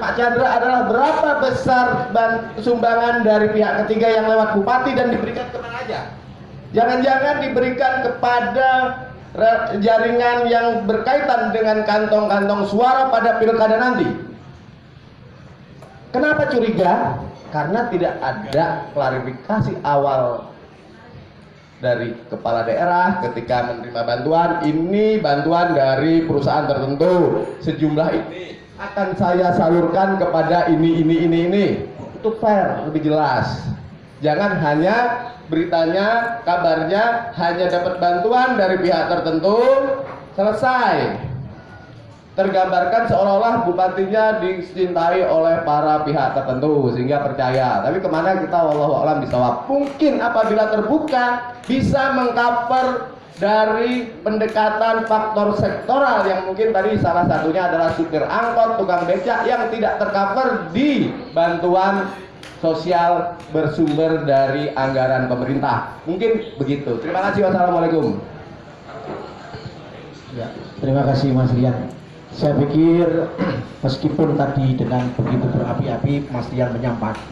Pak Chandra adalah berapa besar sumbangan dari pihak ketiga yang lewat bupati dan diberikan kemana aja. Jangan-jangan diberikan kepada jaringan yang berkaitan dengan kantong-kantong suara pada pilkada nanti. Kenapa curiga? Karena tidak ada klarifikasi awal dari kepala daerah ketika menerima bantuan. Ini bantuan dari perusahaan tertentu, sejumlah ini akan saya salurkan kepada ini. Itu fair, lebih jelas. Jangan hanya beritanya, kabarnya hanya dapat bantuan dari pihak tertentu, selesai. Tergambarkan seolah-olah bupatinya dicintai oleh para pihak tertentu sehingga percaya. Tapi kemana kita wallahu a'lam bishawab. Mungkin apabila terbuka bisa mengcover dari pendekatan faktor sektoral yang mungkin tadi salah satunya adalah supir angkot, tukang becak yang tidak tercover di bantuan sosial bersumber dari anggaran pemerintah. Mungkin begitu. Terima kasih. Wassalamualaikum. Ya, terima kasih Mas Rian. Saya pikir meskipun tadi dengan begitu berapi-api Mas Rian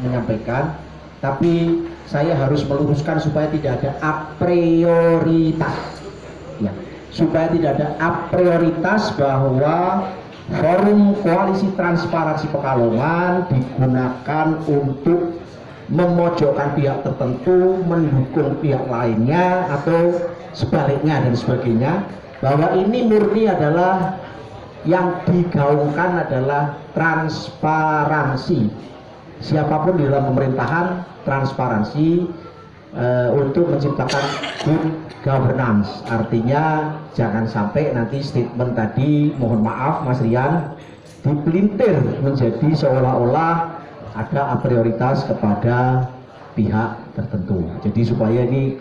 menyampaikan, tapi saya harus meluruskan supaya tidak ada a prioritas, ya, supaya tidak ada a prioritas bahwa forum koalisi transparansi Pekalongan digunakan untuk memojokkan pihak tertentu, mendukung pihak lainnya atau sebaliknya dan sebagainya. Bahwa ini murni adalah yang digaungkan adalah transparansi. Siapapun di dalam pemerintahan, transparansi untuk menciptakan good governance. Artinya jangan sampai nanti statement tadi, mohon maaf Mas Rian, dipelintir menjadi seolah-olah ada a prioritas kepada pihak tertentu. Jadi supaya ini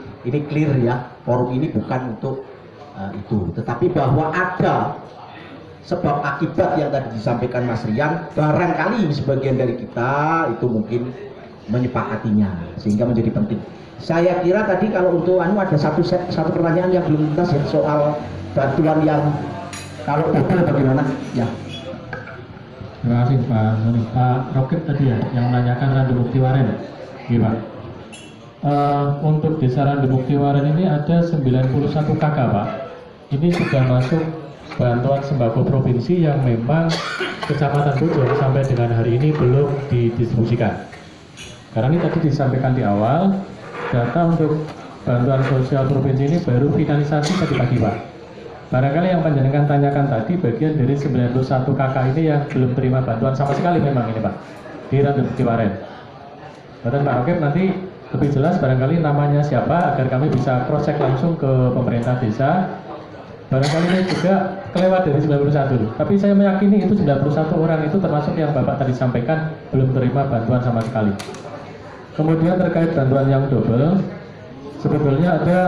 clear ya, forum ini bukan untuk itu, tetapi bahwa ada sebab akibat yang tadi disampaikan Mas Rian, barangkali sebagian dari kita itu mungkin menyepakatinya sehingga menjadi penting. Saya kira tadi kalau untuk ada satu pertanyaan yang belum tuntas ya, soal bantuan yang kalau double bagaimana ya. Terima kasih Pak Roket tadi ya yang menanyakan Randu Mukti Waren. Iya Pak. Untuk desa Randu Mukti Waren ini ada 91 KK Pak. Ini sudah masuk bantuan sembako provinsi yang memang Kecamatan Bojong sampai dengan hari ini belum didistribusikan. Karena ini tadi disampaikan di awal, data untuk bantuan sosial provinsi ini baru finalisasi tadi pagi Pak. Barangkali yang panjenengan tanyakan tadi bagian dari 91 KK ini yang belum terima bantuan sama sekali memang ini Pak, di Randu Mukti Waren. Dan Pak Roket nanti lebih jelas barangkali namanya siapa agar kami bisa cross check langsung ke pemerintah desa. Barangkali ini juga kelewat dari 91, tapi saya meyakini itu 91 orang itu termasuk yang Bapak tadi sampaikan belum terima bantuan sama sekali. Kemudian terkait bantuan yang double, sebetulnya ada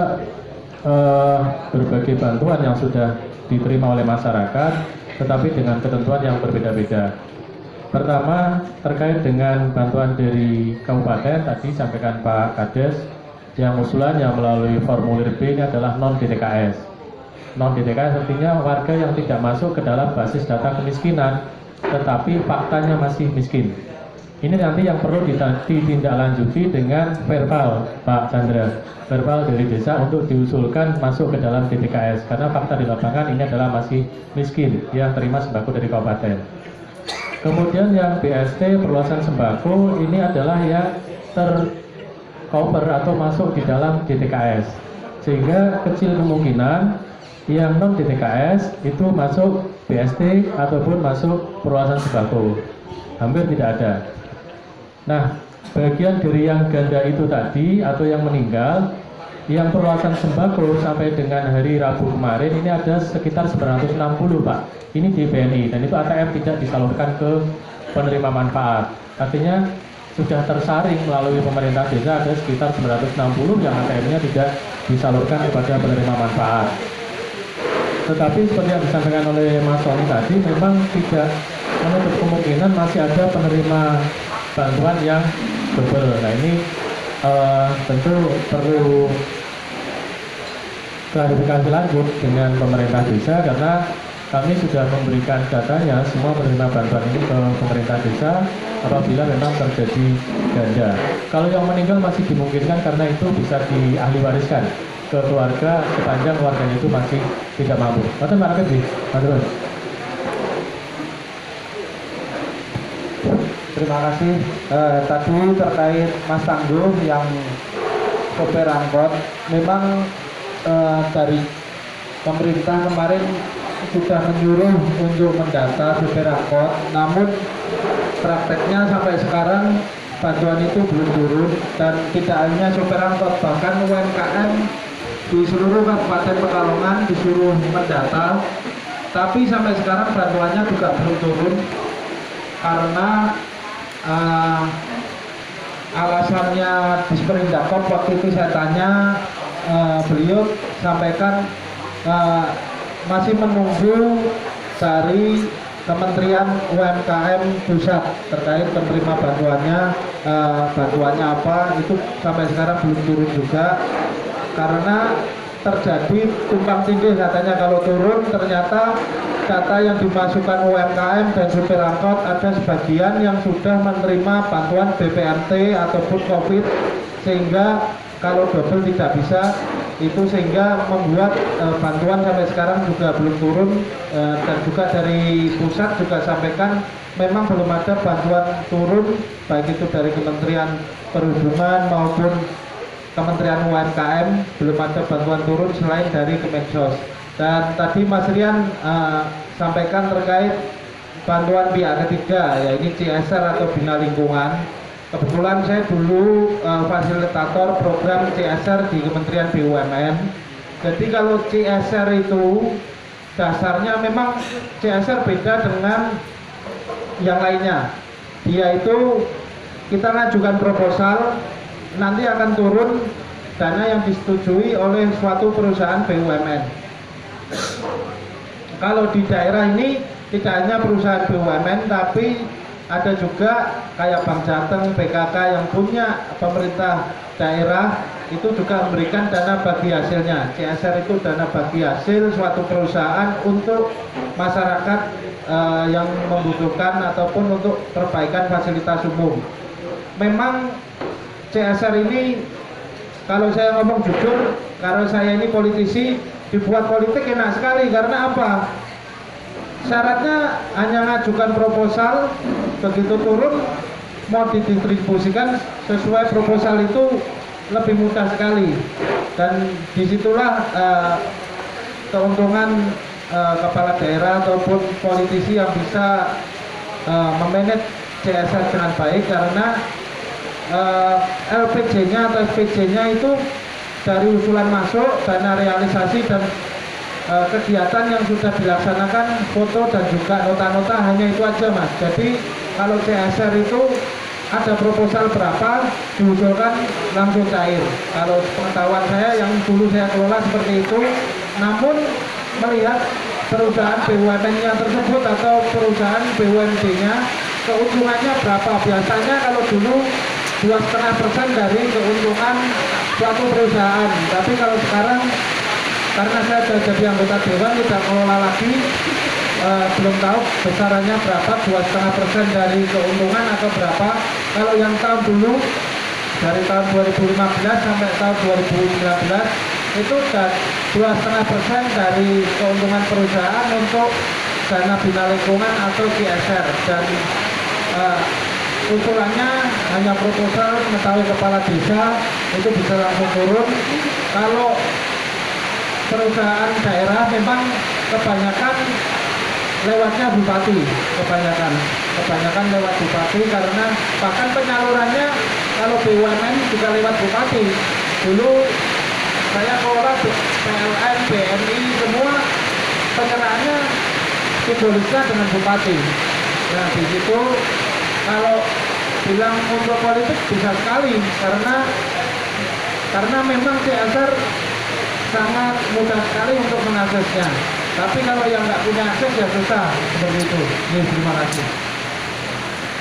berbagai bantuan yang sudah diterima oleh masyarakat, tetapi dengan ketentuan yang berbeda-beda. Pertama, terkait dengan bantuan dari kabupaten, tadi sampaikan Pak Kades, yang usulan yang melalui formulir B ini adalah non-DTKS. Non-DTKS artinya warga yang tidak masuk ke dalam basis data kemiskinan, tetapi faktanya masih miskin. Ini nanti yang perlu ditindaklanjuti dengan verbal Pak Chandra, verbal dari desa untuk diusulkan masuk ke dalam DTKS, karena fakta di lapangan ini adalah masih miskin yang terima sembako dari kabupaten. Kemudian yang BST perluasan sembako ini adalah yang tercover atau masuk di dalam DTKS, sehingga kecil kemungkinan yang non DTKS itu masuk BST ataupun masuk perluasan sembako, hampir tidak ada. Nah, bagian dari yang ganda itu tadi atau yang meninggal, yang perluasan sembako sampai dengan hari Rabu kemarin ini ada sekitar 960 Pak. Ini di BNI dan itu ATM tidak disalurkan ke penerima manfaat. Artinya sudah tersaring melalui pemerintah desa ada sekitar 960 yang ATM-nya tidak disalurkan kepada penerima manfaat. Tetapi seperti yang disampaikan oleh Mas Soni tadi, memang tidak menutup kemungkinan masih ada penerima bantuan yang double. Nah ini tentu perlu klarifikasi lanjut dengan pemerintah desa, karena kami sudah memberikan datanya, semua menerima bantuan ini ke pemerintah desa apabila memang terjadi ganda. Kalau yang meninggal masih dimungkinkan karena itu bisa diahli wariskan ke keluarga sepanjang keluarganya itu masih tidak mampu. Betul Pak Rapi? Betul. Terima kasih. Tadi terkait Mas Tangguh yang sopir angkot, memang dari pemerintah kemarin sudah menyuruh untuk mendata sopir angkot, namun prakteknya sampai sekarang bantuan itu belum turun, dan tidak hanya sopir angkot, bahkan UMKM di seluruh Kabupaten Pekalongan disuruh mendata, tapi sampai sekarang bantuannya juga belum turun karena alasannya di Sprindakop waktu itu saya tanya, beliau sampaikan masih menunggu dari Kementerian UMKM pusat terkait penerima bantuannya, bantuannya apa itu sampai sekarang belum turun juga karena terjadi tumpang tindih. Katanya kalau turun ternyata data yang dimasukkan UMKM dan supir angkot ada sebagian yang sudah menerima bantuan BPNT ataupun COVID, sehingga kalau double tidak bisa itu, sehingga membuat bantuan sampai sekarang juga belum turun, dan juga dari pusat juga sampaikan memang belum ada bantuan turun baik itu dari Kementerian Perhubungan maupun Kementerian UMKM, belum ada bantuan turun selain dari Kemensos. Dan tadi Mas Rian sampaikan terkait bantuan pihak ketiga, yaitu CSR atau Bina Lingkungan. Kebetulan saya dulu fasilitator program CSR di Kementerian BUMN. Jadi kalau CSR itu dasarnya memang CSR beda dengan yang lainnya. Dia itu kita ngajukan proposal, nanti akan turun dana yang disetujui oleh suatu perusahaan BUMN. Kalau di daerah ini tidak hanya perusahaan BUMN, tapi ada juga kayak Bank Jateng, PKK yang punya pemerintah daerah itu juga memberikan dana bagi hasilnya. CSR itu dana bagi hasil suatu perusahaan untuk masyarakat yang membutuhkan ataupun untuk perbaikan fasilitas umum. Memang CSR ini, kalau saya ngomong jujur, karena saya ini politisi, dibuat politik enak sekali. Karena apa? Syaratnya hanya ngajukan proposal, begitu turun mau didistribusikan sesuai proposal itu lebih mudah sekali. Dan disitulah keuntungan kepala daerah ataupun politisi yang bisa memanage CSR dengan baik, karena LPJ-nya atau SPJ-nya itu dari usulan masuk, dana realisasi dan kegiatan yang sudah dilaksanakan, foto dan juga nota-nota, hanya itu aja Mas. Jadi kalau CSR itu ada proposal berapa diusulkan langsung cair. Kalau pengetahuan saya yang dulu saya kelola seperti itu. Namun melihat perusahaan BUMN-nya tersebut atau perusahaan BUMD-nya keuntungannya berapa, biasanya kalau dulu 2,5% dari keuntungan suatu perusahaan. Tapi kalau sekarang karena saya sudah jadi anggota dewan, tidak kelola lagi, belum tahu besarannya berapa, 2,5% dari keuntungan atau berapa. Kalau yang tahun dulu dari tahun 2015 sampai tahun 2019 itu 2,5% dari keuntungan perusahaan untuk dana bina lingkungan atau CSR. Dan usulannya hanya proposal mengetahui kepala desa itu bisa langsung turun. Kalau perusahaan daerah memang kebanyakan lewatnya bupati, kebanyakan lewat bupati, karena bahkan penyalurannya kalau BUMN juga lewat bupati. Dulu saya kelola PLN, BNI, semua penyerahannya simbolisnya dengan bupati. Nah di situ kalau bilang untuk politik bisa sekali, karena memang CSR sangat mudah sekali untuk mengaksesnya. Tapi kalau yang nggak punya akses ya susah seperti itu. Terima kasih.